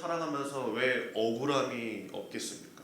살아가면서 왜 억울함이 없겠습니까?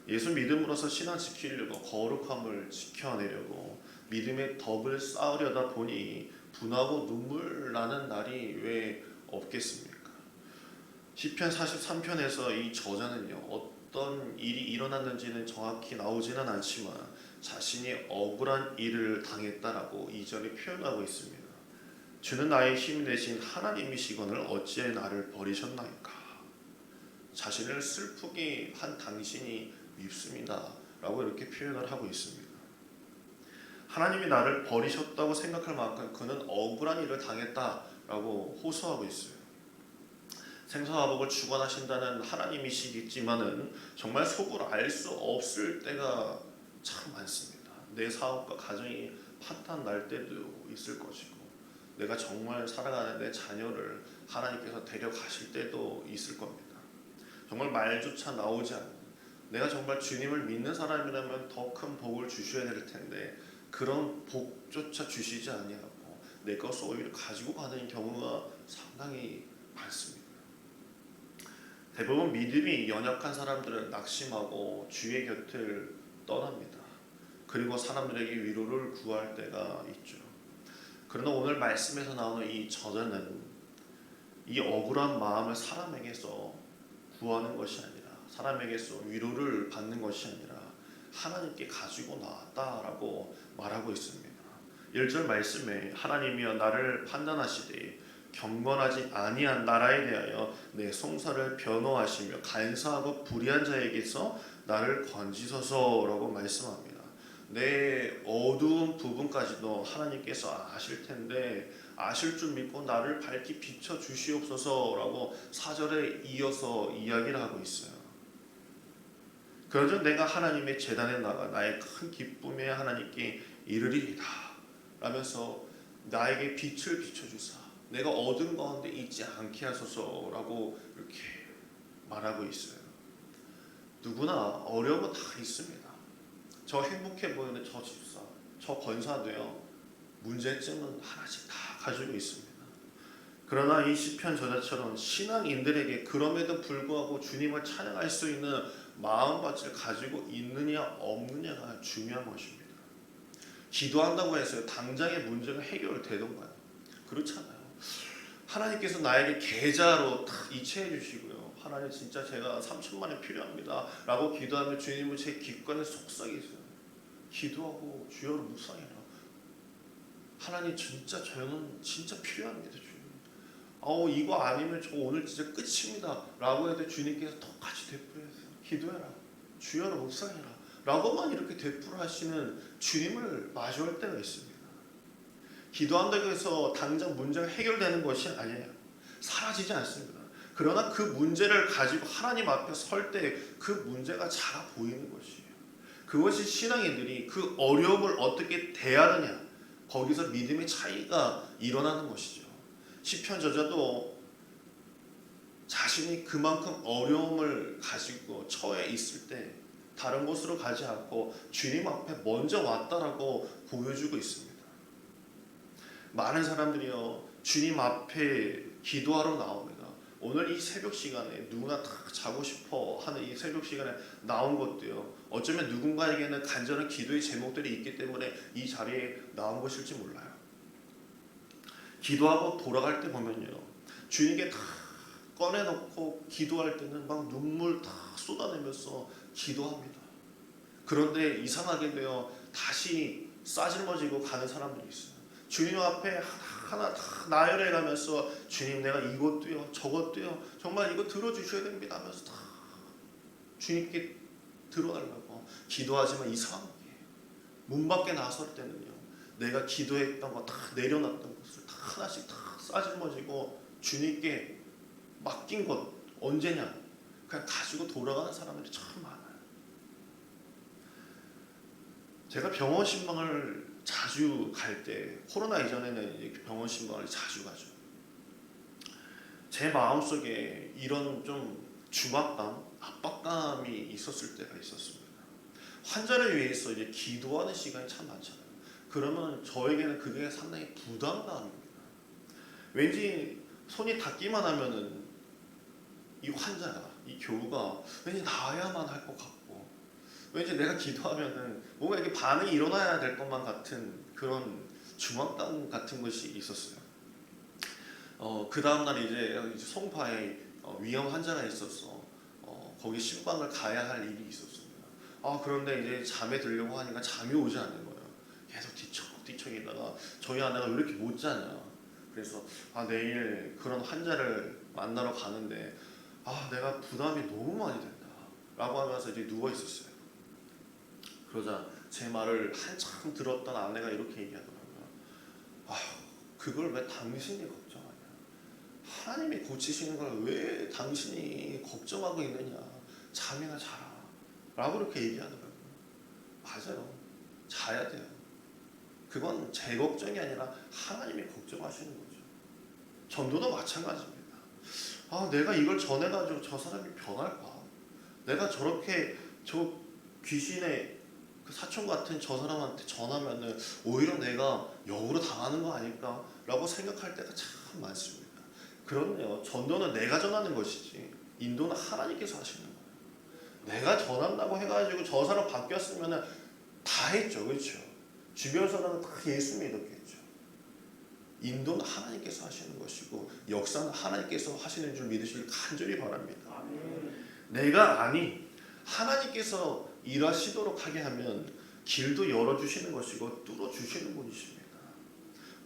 예수 믿음으로써 신앙 지키려고 거룩함을 지켜내려고 믿음의 덕을 쌓으려다 보니 분하고 눈물 나는 날이 왜 없겠습니까? 시편 43편에서 이 저자는요, 어떤 일이 일어났는지는 정확히 나오지는 않지만 자신이 억울한 일을 당했다라고 2절에 표현하고 있습니다. 주는 나의 힘이 되신 하나님이시거늘 어찌해 나를 버리셨나이까. 자신을 슬프게 한 당신이 밉습니다 라고 이렇게 표현을 하고 있습니다. 하나님이 나를 버리셨다고 생각할 만큼 그는 억울한 일을 당했다라고 호소하고 있어요. 생사화복을 주관하신다는 하나님이시겠지만은 정말 속을 알 수 없을 때가 참 많습니다. 내 사업과 가정이 파탄 날 때도 있을 것이고, 내가 정말 살아가는 내 자녀를 하나님께서 데려가실 때도 있을 겁니다. 정말 말조차 나오지 않는, 내가 정말 주님을 믿는 사람이라면 더 큰 복을 주셔야 될 텐데 그런 복조차 주시지 아니하고 내 것을 오히려 가지고 가는 경우가 상당히 많습니다. 대부분 믿음이 연약한 사람들은 낙심하고 주의 곁을 떠납니다. 그리고 사람들에게 위로를 구할 때가 있죠. 그러나 오늘 말씀에서 나오는 이 저자는 이 억울한 마음을 사람에게서 구하는 것이 아니라, 사람에게서 위로를 받는 것이 아니라 하나님께 가지고 나왔다라고 말하고 있습니다. 1절 말씀에 하나님이여 나를 판단하시되 경건하지 아니한 나라에 대하여 내 송사를 변호하시며 간사하고 불의한 자에게서 나를 건지소서라고 말씀합니다. 내 어두운 부분까지도 하나님께서 아실 텐데 아실 줄 믿고 나를 밝히 비춰 주시옵소서라고 4절에 이어서 이야기를 하고 있어요. 그러자 내가 하나님의 제단에 나가 나의 큰 기쁨에 하나님께 이르리이다 라면서 나에게 빛을 비춰주사 내가 어두운 가운데 있지 않게 하소서라고 이렇게 말하고 있어요. 누구나 어려움은 다 있습니다. 저 행복해 보이는 저 집사, 저 권사도요, 문제점은 하나씩 다 가지고 있습니다. 그러나 이 시편 저자처럼 신앙인들에게 그럼에도 불구하고 주님을 찬양할 수 있는 마음밭을 가지고 있느냐 없느냐가 중요한 것입니다. 기도한다고 해서 당장의 문제가 해결되던가요? 그렇잖아요. 하나님께서 나에게 계좌로 딱 이체해 주시고요, 하나님 진짜 제가 3천만 원 필요합니다 라고 기도하면 주님은 제 기권에 속삭이세요. 기도하고 주여를 묵상해라. 하나님 진짜 저는 진짜 필요합니다 주님. 이거 아니면 저 오늘 진짜 끝입니다 라고 해도 주님께서 똑같이 되풀이하세요. 기도해라, 주여를 묵상해라 라고만 이렇게 되풀이하시는 주님을 마주할 때가 있습니다. 기도한다고 해서 당장 문제가 해결되는 것이 아니에요. 사라지지 않습니다. 그러나 그 문제를 가지고 하나님 앞에 설 때 그 문제가 작아 보이는 것이에요. 그것이 신앙인들이 그 어려움을 어떻게 대하느냐, 거기서 믿음의 차이가 일어나는 것이죠. 시편 저자도 자신이 그만큼 어려움을 가지고 처해 있을 때 다른 곳으로 가지 않고 주님 앞에 먼저 왔다라고 보여주고 있습니다. 많은 사람들이요, 주님 앞에 기도하러 나옵니다. 오늘 이 새벽 시간에 누구나 다 자고 싶어 하는 이 새벽 시간에 나온 것도요, 어쩌면 누군가에게는 간절한 기도의 제목들이 있기 때문에 이 자리에 나온 것일지 몰라요. 기도하고 돌아갈 때 보면요, 주님께 다 꺼내놓고 기도할 때는 막 눈물 다 쏟아내면서 기도합니다. 그런데 이상하게도요, 다시 싸질머지고 가는 사람들이 있어요. 주님 앞에 하나 다 나열해 가면서 주님 내가 이것도요 저것도요 정말 이거 들어주셔야 됩니다 하면서 다 주님께 들어달라고 기도하지만 이상하게 문 밖에 나설 때는요, 내가 기도했던 거 다 내려놨던 것을 다 하나씩 다 싸질머지고 주님께 맡긴 것 언제냐 그냥 가지고 돌아가는 사람들이 참 많아요. 제가 병원 신방을 자주 갈 때, 코로나 이전에는 병원 신방을 자주 가죠. 제 마음속에 이런 좀 중압감, 압박감이 있었을 때가 있었습니다. 환자를 위해서 이제 기도하는 시간이 참 많잖아요. 그러면 저에게는 그게 상당히 부담감입니다. 왠지 손이 닿기만 하면은 이 이 환자가, 이 교우가 왠지 나아야만 할 것 같고, 왠지 내가 기도하면은 뭔가 이렇게 반응이 일어나야 될 것만 같은 그런 중압감 같은 것이 있었어요. 그 다음날 이제 송파에 위험 환자가 있어서 거기 신방을 가야 할 일이 있었습니다. 그런데 이제 잠에 들려고 하니까 잠이 오지 않는 거예요. 계속 뒤척이다가 저희 아내가 왜 이렇게 못 자냐. 그래서 내일 그런 환자를 만나러 가는데 내가 부담이 너무 많이 된다 라고 하면서 이제 누워 있었어요. 그러자 제 말을 한참 들었던 아내가 이렇게 얘기하더라고요. 그걸 왜 당신이 걱정하냐. 하나님이 고치시는 걸 왜 당신이 걱정하고 있느냐. 잠이나 자라 라고 이렇게 얘기하더라고요. 맞아요. 자야 돼요. 그건 제 걱정이 아니라 하나님이 걱정하시는 거죠. 전도도 마찬가지입니다. 내가 이걸 전해가지고 저 사람이 변할까? 내가 저렇게 저 귀신의 그 사촌 같은 저 사람한테 전하면은 오히려 내가 역으로 당하는 거 아닐까? 라고 생각할 때가 참 많습니다. 그렇네요. 전도는 내가 전하는 것이지 인도는 하나님께서 하시는 거예요. 내가 전한다고 해가지고 저 사람 바뀌었으면은 다 했죠. 그렇죠? 주변 사람은 다 예수 믿었겠죠. 인도는 하나님께서 하시는 것이고 역사는 하나님께서 하시는 줄 믿으시길 간절히 바랍니다. 내가 하나님께서 일하시도록 하게 하면 길도 열어주시는 것이고 뚫어주시는 분이십니다.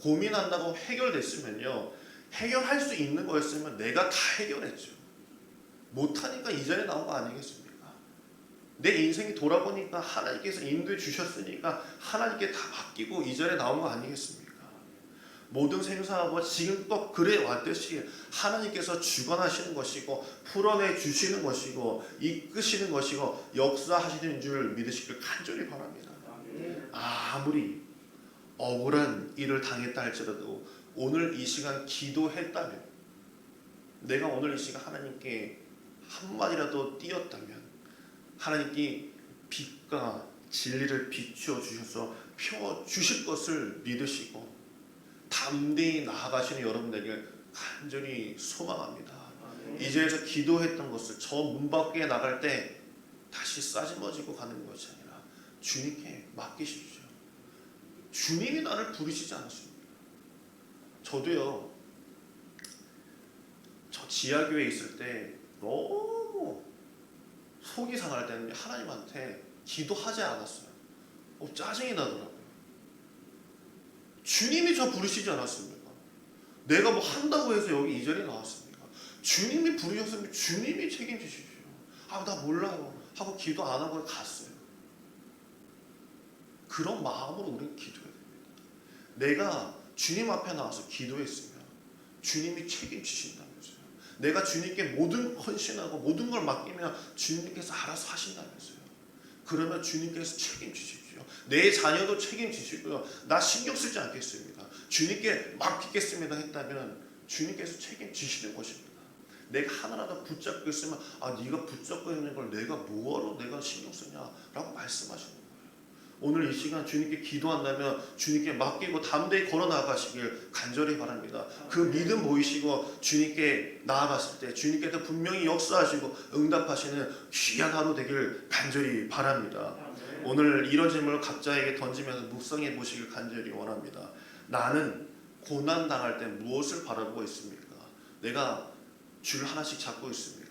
고민한다고 해결됐으면요, 해결할 수 있는 거였으면 내가 다 해결했죠. 못하니까 이 자리에 나온 거 아니겠습니까? 내 인생이 돌아보니까 하나님께서 인도해 주셨으니까 하나님께 다 맡기고 이 자리에 나온 거 아니겠습니까? 모든 생사하고 지금껏 그래 왔듯이 하나님께서 주관하시는 것이고 풀어내 주시는 것이고 이끄시는 것이고 역사하시는 줄 믿으시길 간절히 바랍니다. 아무리 억울한 일을 당했다 할지라도 오늘 이 시간 기도했다면, 내가 오늘 이 시간 하나님께 한마디라도 띄었다면 하나님께 빛과 진리를 비추어 주셔서 펴 주실 것을 믿으시고 담대히 나아가시는 여러분에게 간절히 소망합니다. 이 자리에서 기도했던 것을 저 문 밖에 나갈 때 다시 싸지머지고 가는 것이 아니라 주님께 맡기십시오. 주님이 나를 부르시지 않았습니까? 저도요, 저 지하교회에 있을 때 너무 속이 상할 때는 하나님한테 기도하지 않았어요. 짜증이 나더라고요. 주님이 저 부르시지 않았습니까? 내가 뭐 한다고 해서 여기 이 자리에 나왔습니까? 주님이 부르셨으면 주님이 책임지십시오. 나 몰라요 하고 기도 안 하고 갔어요. 그런 마음으로 우리는 기도해야 됩니다. 내가 주님 앞에 나와서 기도했으면 주님이 책임지신다면서요. 내가 주님께 모든 헌신하고 모든 걸 맡기면 주님께서 알아서 하신다면서요. 그러면 주님께서 책임지십시오. 내 자녀도 책임지시고요. 나 신경 쓰지 않겠습니다. 주님께 맡기겠습니다 했다면 주님께서 책임지시는 것입니다. 내가 하나라도 붙잡고 있으면 네가 붙잡고 있는 걸 내가 뭐하러 내가 신경 쓰냐라고 말씀하시는 거예요. 오늘 이 시간 주님께 기도한다면 주님께 맡기고 담대히 걸어 나가시길 간절히 바랍니다. 그 믿음 보이시고 주님께 나아갔을 때 주님께서 분명히 역사하시고 응답하시는 귀한 하루 되길 간절히 바랍니다. 오늘 이런 질문을 각자에게 던지면서 묵상해 보시길 간절히 원합니다. 나는 고난 당할 때 무엇을 바라보고 있습니까? 내가 줄 하나씩 잡고 있습니까?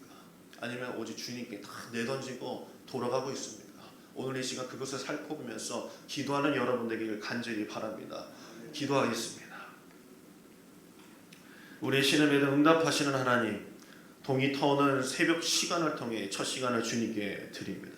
아니면 오직 주님께 다 내던지고 돌아가고 있습니까? 오늘 이 시간 그것을 살펴보면서 기도하는 여러분 되기를 간절히 바랍니다. 기도하겠습니다. 우리의 신을 믿어 응답하시는 하나님, 동이 터오는 새벽 시간을 통해 첫 시간을 주님께 드립니다.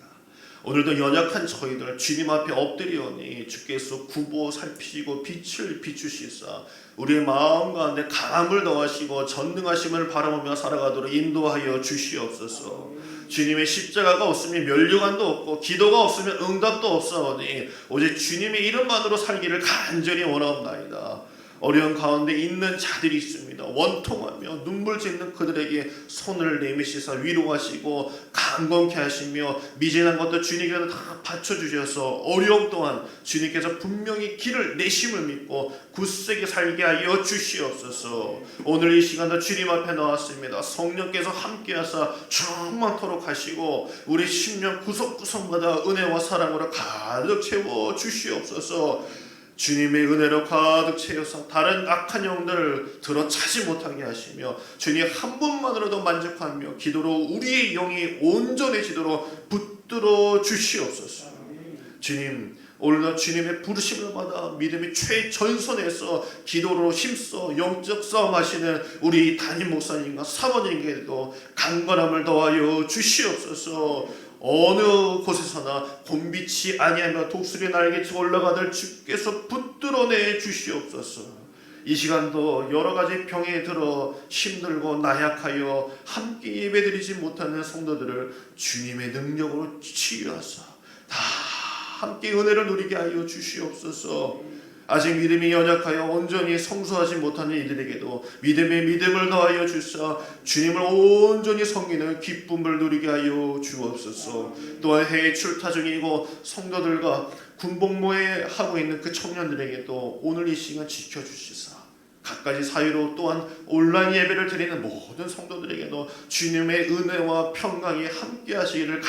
오늘도 연약한 저희들 주님 앞에 엎드리오니 주께서 구보 살피시고 빛을 비추시사 우리의 마음 가운데 강함을 더하시고 전능하심을 바라보며 살아가도록 인도하여 주시옵소서. 주님의 십자가가 없으면 면류관도 없고 기도가 없으면 응답도 없사오니 오직 주님의 이름만으로 살기를 간절히 원하옵나이다. 어려운 가운데 있는 자들이 있습니다. 원통하며 눈물 짓는 그들에게 손을 내미시사 위로하시고 강건케 하시며 미진한 것도 주님께서 다 받쳐주셔서 어려움 또한 주님께서 분명히 길을 내심을 믿고 굳세게 살게 하여 주시옵소서. 오늘 이 시간도 주님 앞에 나왔습니다. 성령께서 함께하사 충만토록 하시고 우리 심령 구석구석마다 은혜와 사랑으로 가득 채워 주시옵소서. 주님의 은혜로 가득 채워서 다른 악한 영들을 들어차지 못하게 하시며 주님 한 분만으로도 만족하며 기도로 우리의 영이 온전해지도록 붙들어 주시옵소서. 주님, 오늘도 주님의 부르심을 받아 믿음의 최전선에서 기도로 힘써 영적 싸움하시는 우리 담임 목사님과 사모님께도 강건함을 더하여 주시옵소서. 어느 곳에서나 곤비치 아니하며 독수리 날개쳐 올라가들 주께서 붙들어내 주시옵소서. 이 시간도 여러 가지 병에 들어 힘들고 나약하여 함께 예배드리지 못하는 성도들을 주님의 능력으로 치유하사 다 함께 은혜를 누리게 하여 주시옵소서. 아직 믿음이 연약하여 온전히 성수하지 못하는 이들에게도 믿음의 믿음을 더하여 주사 주님을 온전히 섬기는 기쁨을 누리게 하여 주옵소서. 또한 해외 출타 중이고 성도들과 군복무에 하고 있는 그 청년들에게도 오늘 이 시간 지켜주시사 갖가지 사유로 또한 온라인 예배를 드리는 모든 성도들에게도 주님의 은혜와 평강이 함께 하시기를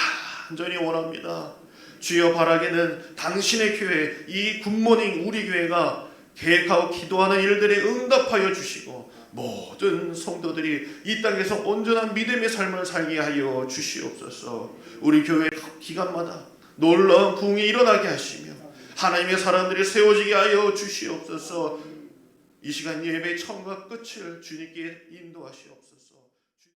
간절히 원합니다. 주여, 바라기는 당신의 교회, 이 굿모닝 우리 교회가 계획하고 기도하는 일들에 응답하여 주시고 모든 성도들이 이 땅에서 온전한 믿음의 삶을 살게 하여 주시옵소서. 우리 교회 기간마다 놀라운 부흥이 일어나게 하시며 하나님의 사람들이 세워지게 하여 주시옵소서. 이 시간 예배의 처음과 끝을 주님께 인도하시옵소서.